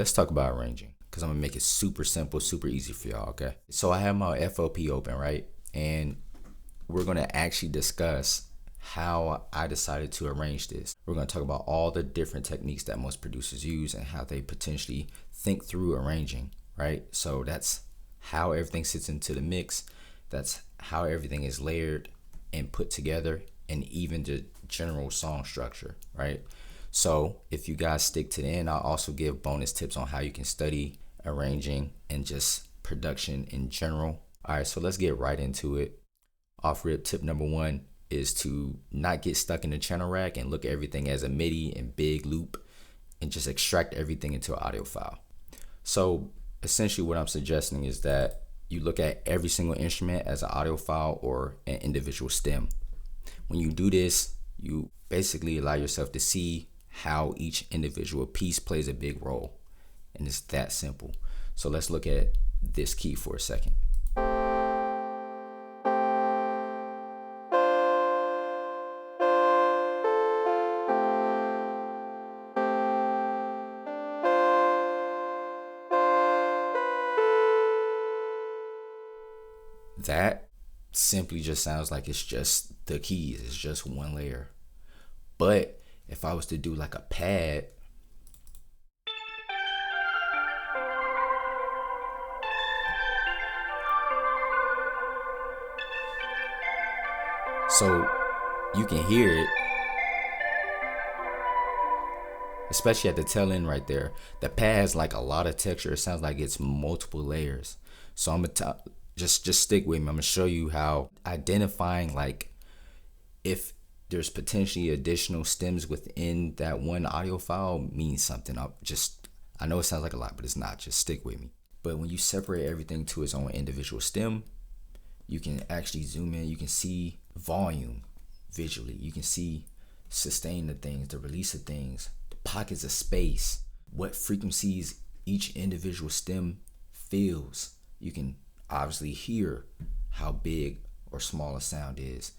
let's talk about arranging, because I'm gonna make it super simple, super easy for y'all. Okay, so I have my FOP open, right? And we're gonna actually discuss how I decided to arrange this. We're gonna talk about all the different techniques that most producers use and how they potentially think through arranging, right? So that's how everything sits into the mix. That's how everything is layered and put together, and even the general song structure, right? So if you guys stick to the end, I'll also give bonus tips on how you can study arranging and just production in general. All right, so let's get right into it. Off rip, tip number one is to not get stuck in the channel rack and look at everything as a MIDI and big loop, and just extract everything into an audio file. So essentially what I'm suggesting is that you look at every single instrument as an audio file or an individual stem. When you do this, you basically allow yourself to see how each individual piece plays a big role. And it's that simple. So let's look at this key for a second. That simply just sounds like it's just the keys. It's just one layer. But if I was to do like a pad, so you can hear it, especially at the tail end right there. The pad has like a lot of texture. It sounds like it's multiple layers. So I'm gonna just stick with me. I'm gonna show you how identifying, like, if there's potentially additional stems within that one audio file means something. I know it sounds like a lot, but it's not. Just stick with me. But when you separate everything to its own individual stem, you can actually zoom in. You can see volume visually. You can see sustain of things, the release of things, the pockets of space, what frequencies each individual stem feels. You can obviously hear how big or small a sound is.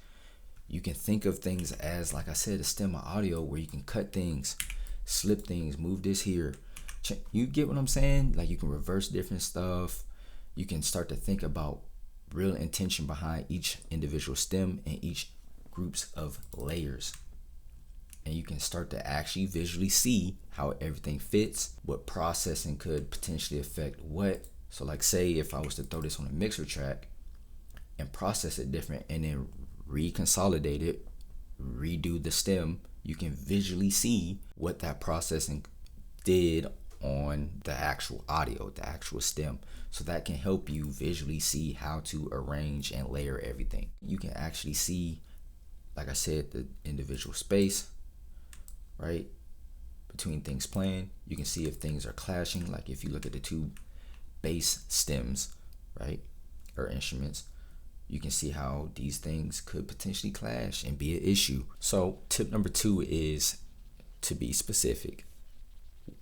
You can think of things as, like I said, a stem of audio where you can cut things, slip things, move this here. You get what I'm saying? Like, you can reverse different stuff. You can start to think about real intention behind each individual stem and each groups of layers. And you can start to actually visually see how everything fits, what processing could potentially affect what. So like, say if I was to throw this on a mixer track and process it different and then reconsolidate it, redo the stem, you can visually see what that processing did on the actual audio, the actual stem. So that can help you visually see how to arrange and layer everything. You can actually see, like I said, the individual space, right, between things playing. You can see if things are clashing. Like if you look at the two bass stems, right, or instruments, you can see how these things could potentially clash and be an issue. So tip number two is to be specific.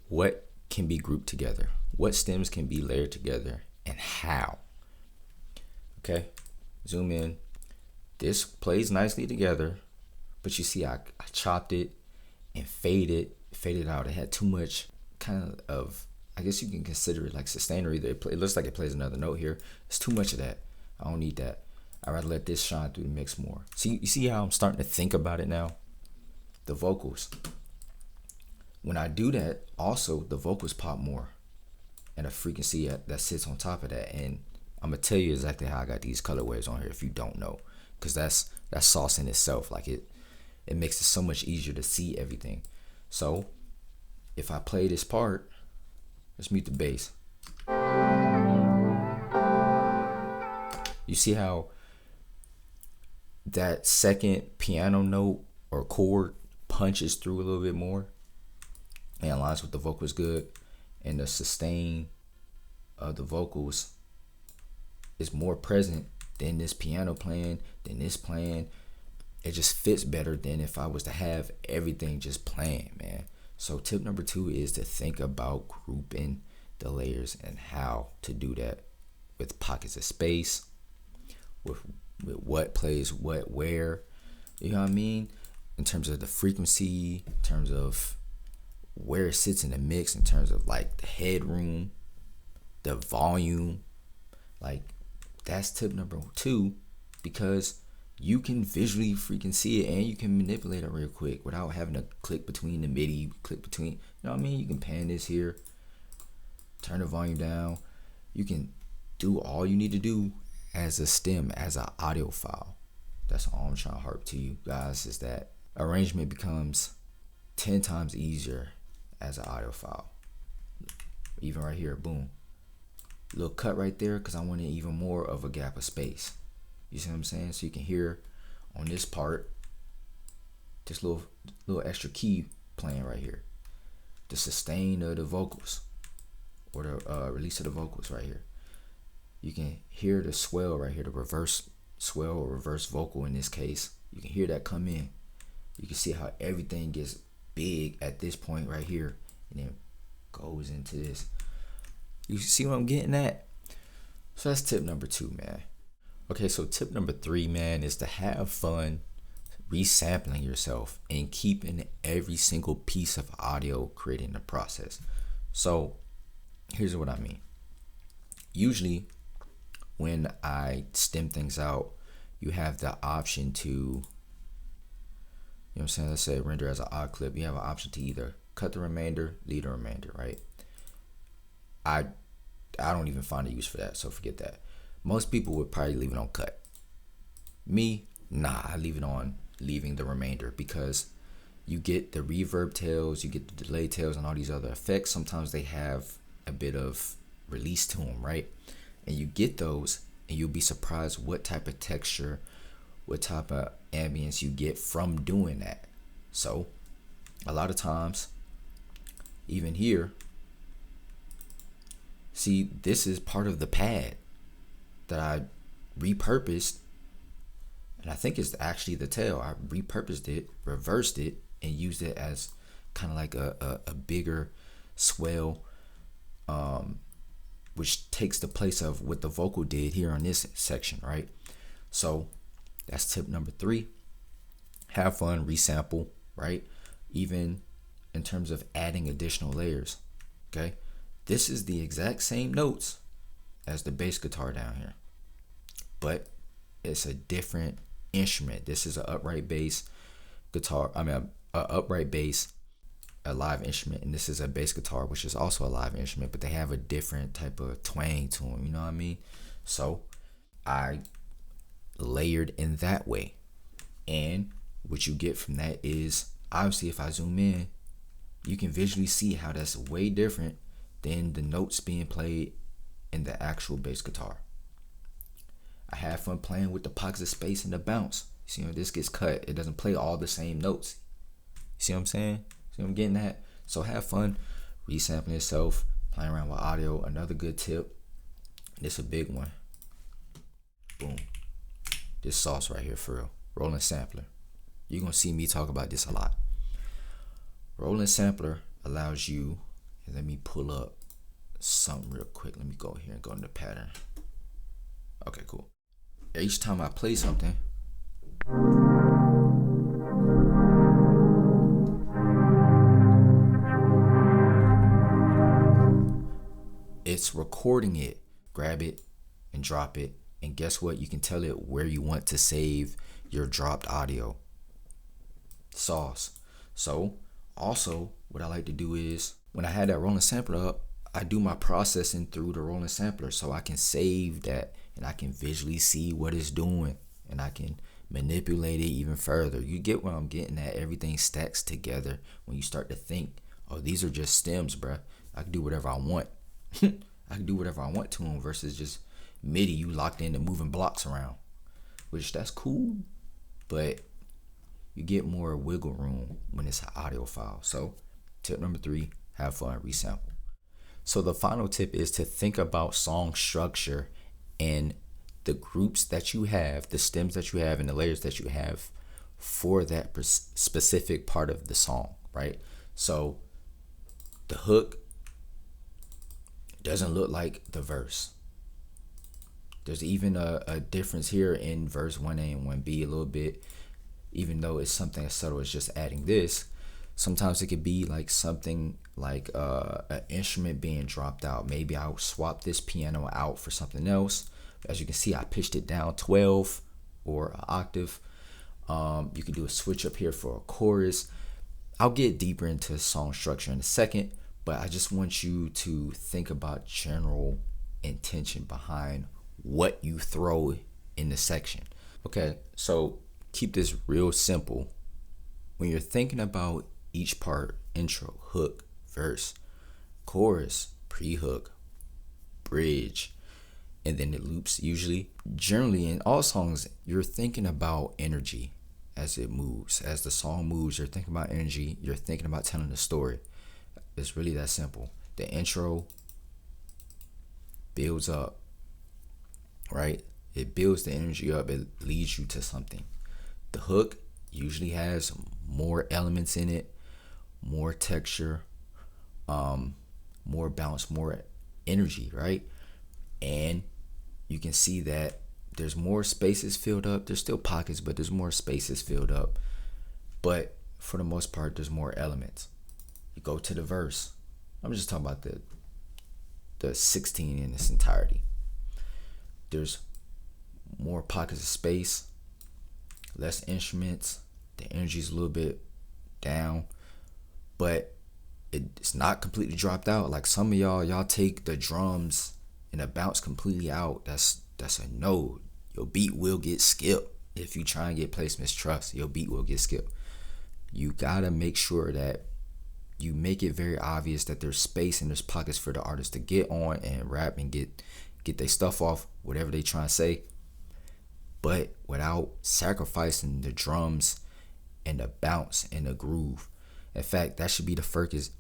What can be grouped together? What stems can be layered together and how? Okay, zoom in. This plays nicely together, but you see I chopped it and faded out. It had too much kind of, I guess you can consider it like sustainer. Either it looks like it plays another note here. It's too much of that. I don't need that. I'd rather let this shine through the mix more. See, you see how I'm starting to think about it now? The vocals. When I do that, also the vocals pop more and a frequency that sits on top of that. And I'm gonna tell you exactly how I got these color waves on here if you don't know, because that's sauce in itself. Like it makes it so much easier to see everything. So if I play this part, let's mute the bass. You see how that second piano note or chord punches through a little bit more and aligns with the vocals good, and the sustain of the vocals is more present than this piano playing, than this playing. It just fits better than if I was to have everything just playing, man. So tip number two is to think about grouping the layers and how to do that with pockets of space, with what plays what where, you know what I mean, in terms of the frequency, in terms of where it sits in the mix in terms of like the headroom, the volume. Like that's tip number 2, because you can visually freaking see it and you can manipulate it real quick without having to click between the MIDI, click between, you know what I mean? You can pan this here, turn the volume down. You can do all you need to do as a stem, as an audio file. That's all I'm trying to harp to you guys, is that arrangement becomes 10 times easier as an audio file. Even right here, boom. Little cut right there because I wanted even more of a gap of space. You see what I'm saying? So you can hear on this part, this little extra key playing right here. The sustain of the vocals, or the release of the vocals right here. You can hear the swell right here, the reverse swell or reverse vocal in this case. You can hear that come in. You can see how everything gets big at this point right here and then goes into this. You see what I'm getting at? So that's tip number 2, man. Okay, so tip number 3, man, is to have fun resampling yourself and keeping every single piece of audio created in the process. So here's what I mean. Usually when I stem things out, you have the option to, you know what I'm saying, let's say render as an odd clip. You have an option to either cut the remainder, leave the remainder, right? I don't even find a use for that, so forget that. Most people would probably leave it on cut. Me, nah, I leave it on leaving the remainder, because you get the reverb tails, you get the delay tails, and all these other effects. Sometimes they have a bit of release to them, right? And you get those, and you'll be surprised what type of texture, what type of ambience you get from doing that. So a lot of times, even here, see, this is part of the pad that I repurposed, and I think it's actually the tail. I repurposed it, reversed it, and used it as kind of like a bigger swell, which takes the place of what the vocal did here on this section, right? So that's tip number 3. Have fun, resample, right? Even in terms of adding additional layers, okay? This is the exact same notes as the bass guitar down here, but it's a different instrument. This is an upright bass guitar. A upright bass, a live instrument, and this is a bass guitar, which is also a live instrument, but they have a different type of twang to them. You know what I mean? So I layered in that way, and what you get from that is, obviously, if I zoom in, you can visually see how that's way different than the notes being played in the actual bass guitar. I had fun playing with the pockets of space and the bounce. See, this gets cut. It doesn't play all the same notes. See what I'm saying? See what I'm getting at? So have fun resampling yourself, playing around with audio. Another good tip. This is a big one. Boom. This sauce right here, for real. Rolling sampler. You're going to see me talk about this a lot. Rolling sampler allows you, and let me pull up something real quick. Let me go here and go into pattern. Okay, cool. Each time I play something, it's recording it. Grab it and drop it, and guess what? You can tell it where you want to save your dropped audio. Sauce. So also what I like to do is, when I had that rolling sampler up, I do my processing through the rolling sampler, so I can save that and I can visually see what it's doing, and I can manipulate it even further. You get what I'm getting at? Everything stacks together when you start to think, oh, these are just stems, bruh. I can do whatever I want. I can do whatever I want to them, versus just MIDI, you locked into moving blocks around, which that's cool, but you get more wiggle room when it's an audio file. So tip number 3, have fun, resample. So the final tip is to think about song structure and the groups that you have, the stems that you have, and the layers that you have for that specific part of the song, right? So the hook doesn't look like the verse. There's even a difference here in verse 1A and 1B a little bit, even though it's something as subtle as just adding this. Sometimes it could be like something like an instrument being dropped out. Maybe I'll swap this piano out for something else. As you can see, I pitched it down 12 or an octave. You can do a switch up here for a chorus. I'll get deeper into song structure in a second, but I just want you to think about general intention behind what you throw in the section. Okay, so keep this real simple. When you're thinking about each part, intro, hook, verse, chorus, pre-hook, bridge, and then it loops usually. Generally in all songs, you're thinking about energy as it moves. As the song moves, you're thinking about energy. You're thinking about telling the story. It's really that simple. The intro builds up, right? It builds the energy up. It leads you to something. The hook usually has more elements in it, more texture, more bounce, more energy, right? And you can see that there's more spaces filled up. There's still pockets, but there's more spaces filled up. But for the most part, there's more elements. You go to the verse. I'm just talking about the 16 in its entirety. There's more pockets of space, less instruments. The energy's a little bit down, but it's not completely dropped out. Like some of y'all take the drums and the bounce completely out. That's a no. Your beat will get skipped if you try and get placements. Trust, your beat will get skipped. You gotta make sure that you make it very obvious that there's space and there's pockets for the artist to get on and rap and get their stuff off, whatever they trying to say, but without sacrificing the drums and the bounce and the groove. In fact, that should be the focus.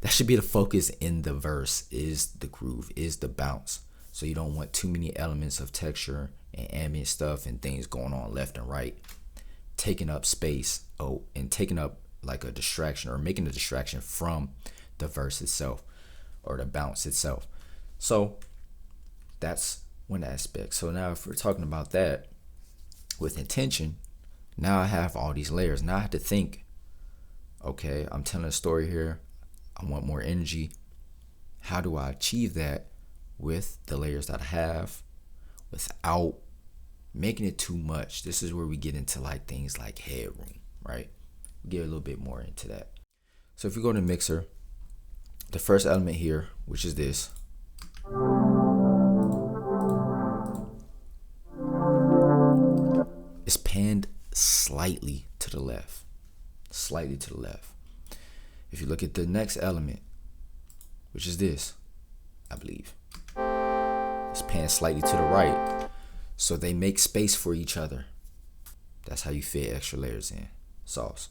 That should be the focus in the verse, is the groove, is the bounce. So you don't want too many elements of texture and ambient stuff and things going on left and right, taking up space, and taking up like a distraction or making a distraction from the verse itself or the bounce itself. So that's one aspect. So now if we're talking about that with intention, now I have all these layers. Now I have to think, okay, I'm telling a story here. I want more energy. How do I achieve that with the layers that I have without making it too much? This is where we get into like things like headroom, right? We get a little bit more into that. So if you go to mixer, the first element here, which is this, is panned slightly to the left. Slightly to the left. If you look at the next element, which is this, I believe, it's panned slightly to the right. So they make space for each other. That's how you fit extra layers in sauce.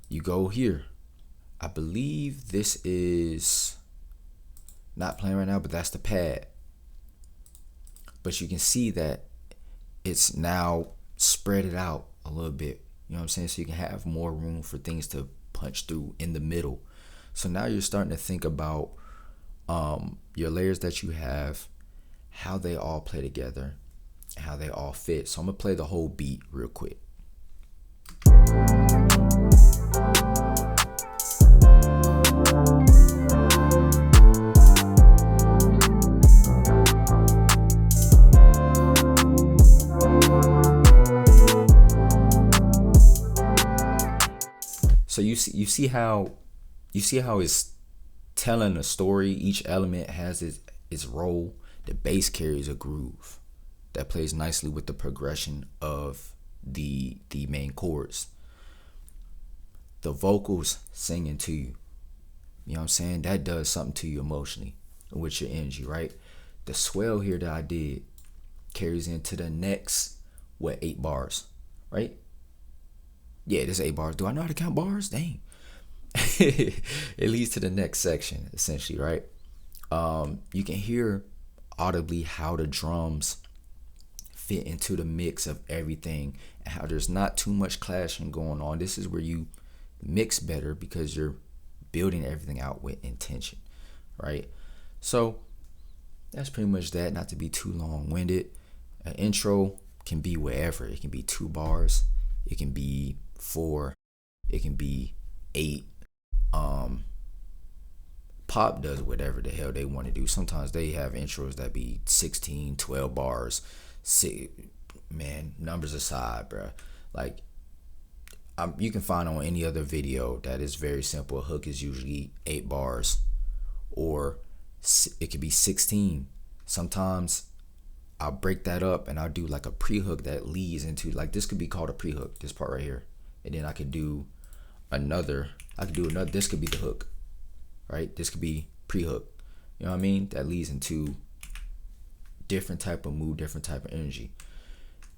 You go here. I believe this is not playing right now, but that's the pad. But you can see that it's now spread it out a little bit. You know what I'm saying? So you can have more room for things to punch through in the middle. So now you're starting to think about your layers that you have, how they all play together, how they all fit. So I'm gonna play the whole beat real quick. So you see how it's telling a story. Each element has its role. The bass carries a groove that plays nicely with the progression of the main chords. The vocals singing to you. You know what I'm saying? That does something to you emotionally with your energy, right? The swell here that I did carries into the next 8 bars, right? Yeah, this 8 bars. Do I know how to count bars? Dang. It leads to the next section, essentially, right? You can hear audibly how the drums fit into the mix of everything and how there's not too much clashing going on. This is where you mix better because you're building everything out with intention, right? So that's pretty much that. Not to be too long-winded. An intro can be wherever. It can be 2 bars. It can be 4. It can be 8. Pop does whatever the hell they want to do. Sometimes they have intros that be 16, 12 bars. Man, numbers aside, bro. Like, you can find on any other video that is very simple. A hook is usually 8 bars, or it could be 16. Sometimes I'll break that up and I'll do like a pre-hook that leads into, like, this could be called a pre-hook, this part right here. And then I could do another, this could be the hook, right? This could be pre-hook. You know what I mean? That leads into different type of mood, different type of energy.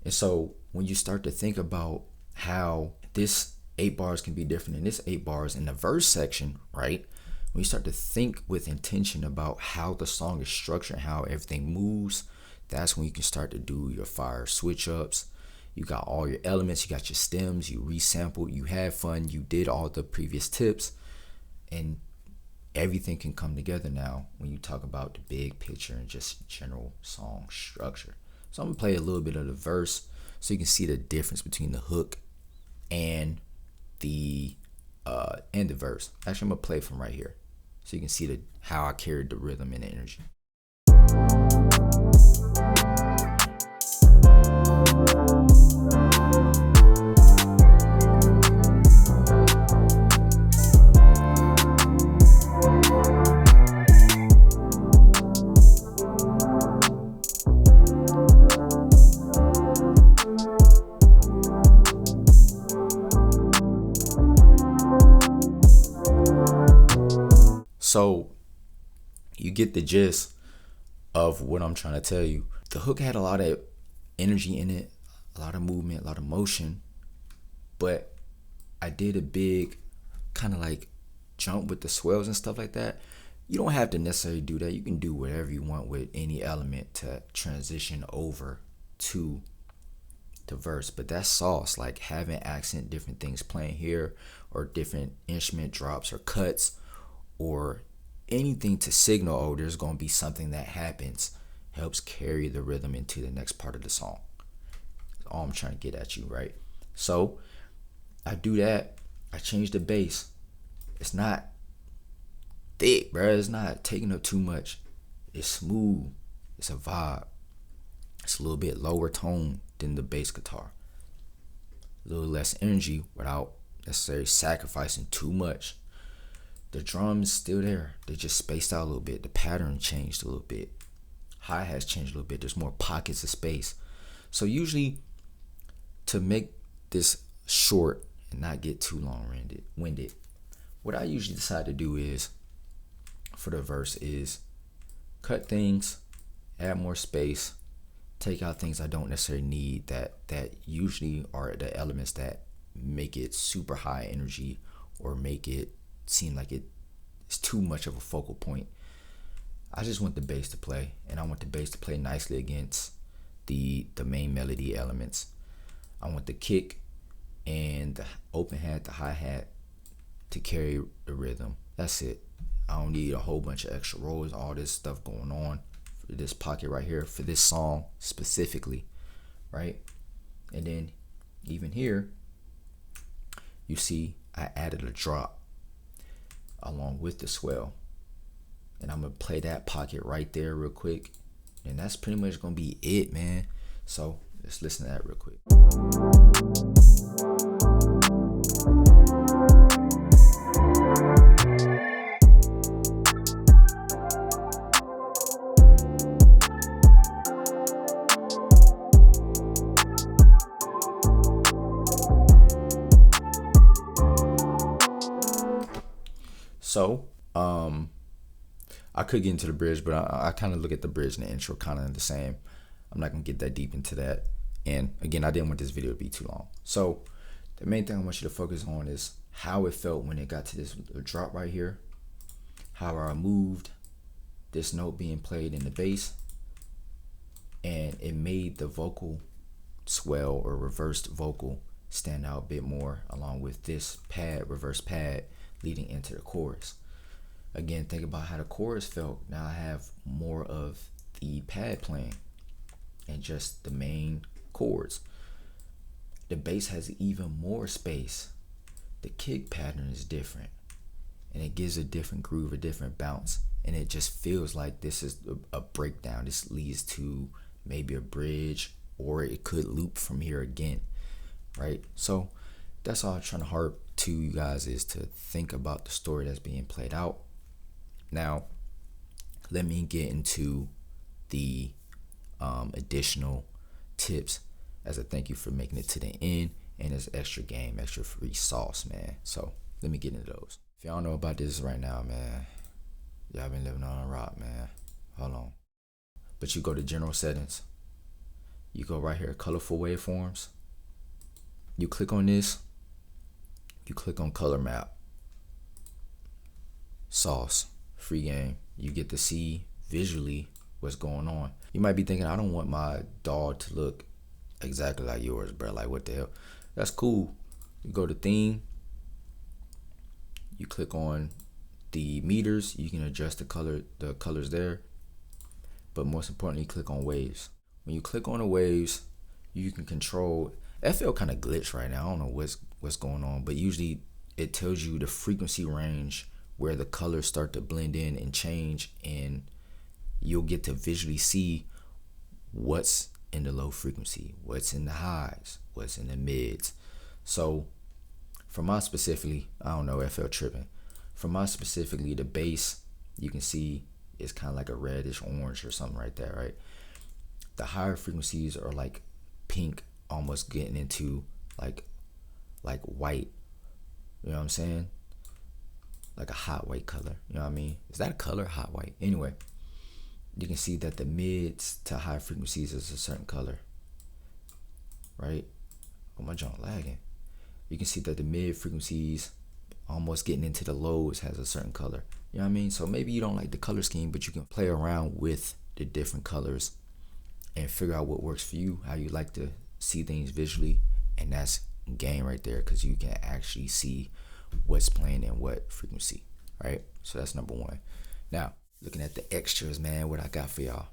And so when you start to think about how this 8 bars can be different than this 8 bars in the verse section, right? When you start to think with intention about how the song is structured, how everything moves, that's when you can start to do your fire switch ups. You got all your elements, you got your stems, you resampled, you had fun, you did all the previous tips, and everything can come together now when you talk about the big picture and just general song structure. So I'm gonna play a little bit of the verse so you can see the difference between the hook and the verse. Actually, I'm gonna play from right here so you can see how I carried the rhythm and the energy. So you get the gist of what I'm trying to tell you. The hook had a lot of energy in it, a lot of movement, a lot of motion, but I did a big kind of like jump with the swells and stuff like that. You don't have to necessarily do that. You can do whatever you want with any element to transition over to the verse, but that's sauce. Like having accent, different things playing here, or different instrument drops or cuts, or anything to signal, oh, there's going to be something that happens, helps carry the rhythm into the next part of the song. That's all I'm trying to get at you, right? So I do that. I change the bass. It's not thick, bro. It's not taking up too much. It's smooth. It's a vibe. It's a little bit lower tone than the bass guitar. A little less energy without necessarily sacrificing too much. The drums still there. They just spaced out a little bit. The pattern changed a little bit. Hi-hats changed a little bit. There's more pockets of space. So usually, to make this short and not get too long-winded, what I usually decide to do is, for the verse, is cut things, add more space, take out things I don't necessarily need that usually are the elements that make it super high energy or make it seem like it's too much of a focal point. I just want the bass to play, and I want the bass to play nicely against the main melody elements. I want the kick and the open hat, the hi-hat to carry the rhythm. That's it. I don't need a whole bunch of extra rolls, all this stuff going on for this pocket right here, for this song specifically, right? And then even here, you see I added a drop along with the swell, and I'm gonna play that pocket right there real quick, and that's pretty much gonna be it, man. So let's listen to that real quick. So, I could get into the bridge, but I kind of look at the bridge and the intro kind of the same. I'm not going to get that deep into that. And again, I didn't want this video to be too long. So, the main thing I want you to focus on is how it felt when it got to this drop right here. How I moved this note being played in the bass. And it made the vocal swell or reversed vocal stand out a bit more, along with this pad, reverse pad, leading into the chorus. Again, think about how the chorus felt. Now I have more of the pad playing and just the main chords. The bass has even more space the kick pattern is different, and it gives a different groove, a different bounce, and it just feels like this is a breakdown. This leads to maybe a bridge, or it could loop from here again, right? So that's all I'm trying to harp to you guys, is to think about the story that's being played out. Now, let me get into the additional tips as a thank you for making it to the end, and as extra game, extra free sauce, man. So let me get into those. If y'all don't know about this right now, man, y'all been living on a rock, man. Hold on. But you go to general settings. You go right here, colorful waveforms. You click on this. You click on color map. Sauce, free game. You get to see visually what's going on. You might be thinking, I don't want my dog to look exactly like yours, bro. Like, what the hell? That's cool. You go to theme. You click on the meters. You can adjust the colors there. But most importantly, click on waves. When you click on the waves, you can control. FL kind of glitched right now. I don't know what's going on, but usually it tells you the frequency range where the colors start to blend in and change, and you'll get to visually see what's in the low frequency, what's in the highs, what's in the mids. So for mine specifically, I don't know, FL tripping. For mine specifically, the bass, you can see it's kind of like a reddish orange or something right there, right? The higher frequencies are like pink, almost getting into like white. You know what I'm saying? Like a hot white color. You know what I mean? Is that a color? Hot white. Anyway, you can see that the mids to high frequencies is a certain color, right? Oh, my junk lagging. You can see that the mid frequencies, almost getting into the lows, has a certain color. You know what I mean? So maybe you don't like the color scheme, but you can play around with the different colors and figure out what works for you, how you like to see things visually. And that's game right there, because you can actually see what's playing in what frequency, right? So that's number one. Now, looking at the extras, man, what I got for y'all.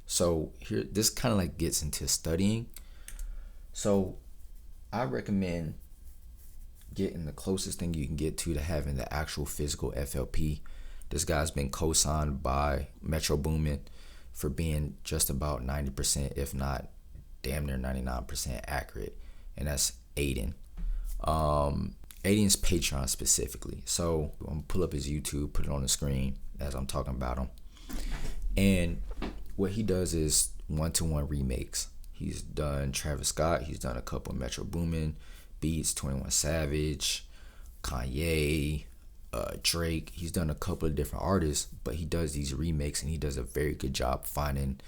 So here, this kind of like gets into studying. So I recommend getting the closest thing you can get to having the actual physical FLP. This guy's been co-signed by Metro Boomin for being just about 90%, if not damn near 99% accurate, and that's Aiden. Aiden's Patreon specifically. So I'm gonna pull up his YouTube, put it on the screen as I'm talking about him. And what he does is one-to-one remakes. He's done Travis Scott. He's done a couple of Metro Boomin beats, 21 Savage, Kanye, Drake. He's done a couple of different artists, but he does these remakes, and he does a very good job finding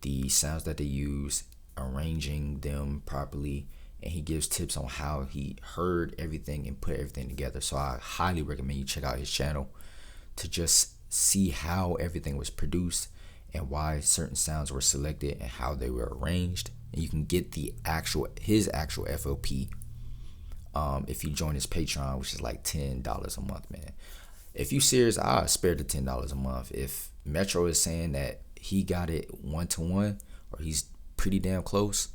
the sounds that they use, arranging them properly, and he gives tips on how he heard everything and put everything together. So I highly recommend you check out his channel to just see how everything was produced and why certain sounds were selected and how they were arranged. And you can get his actual FOP if you join his Patreon, which is like $10 a month, man. If you serious, I'll spare the $10 a month. If Metro is saying that he got it one-to-one, or he's pretty damn close,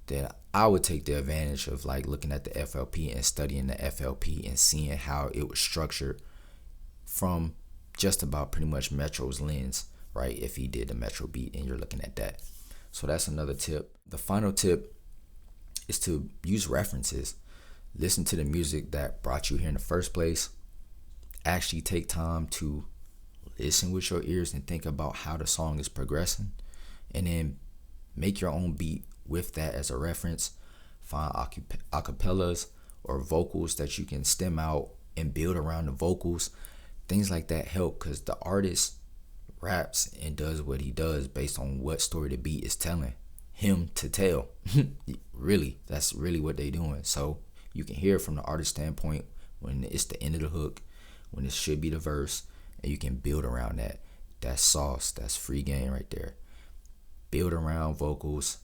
then I would take the advantage of like looking at the FLP and studying the FLP and seeing how it was structured from just about pretty much Metro's lens, right? If he did the Metro beat and you're looking at that. So that's another tip. The final tip is to use references. Listen to the music that brought you here in the first place. Actually take time to listen with your ears and think about how the song is progressing, and then make your own beat with that as a reference. Find acapellas or vocals that you can stem out and build around the vocals. Things like that help, because the artist raps and does what he does based on what story the beat is telling him to tell. Really, that's really what they doing. So you can hear from the artist standpoint when it's the end of the hook, when it should be the verse, and you can build around that. That's sauce. That's free game right there. Build around vocals,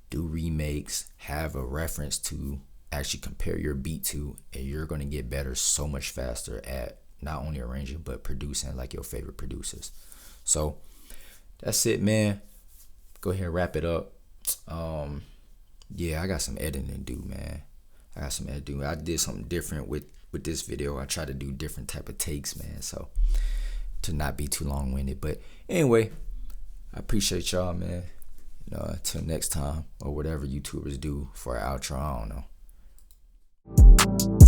do remakes, have a reference to actually compare your beat to, and you're going to get better so much faster at not only arranging but producing like your favorite producers. So that's it, man. Go ahead and wrap it up. Yeah, I got some editing to do, man. I got some editing. I did something different with this video. I try to do different type of takes, man. So to not be too long winded. But anyway, I appreciate y'all, man. You know, until next time or whatever YouTubers do for an outro. I don't know.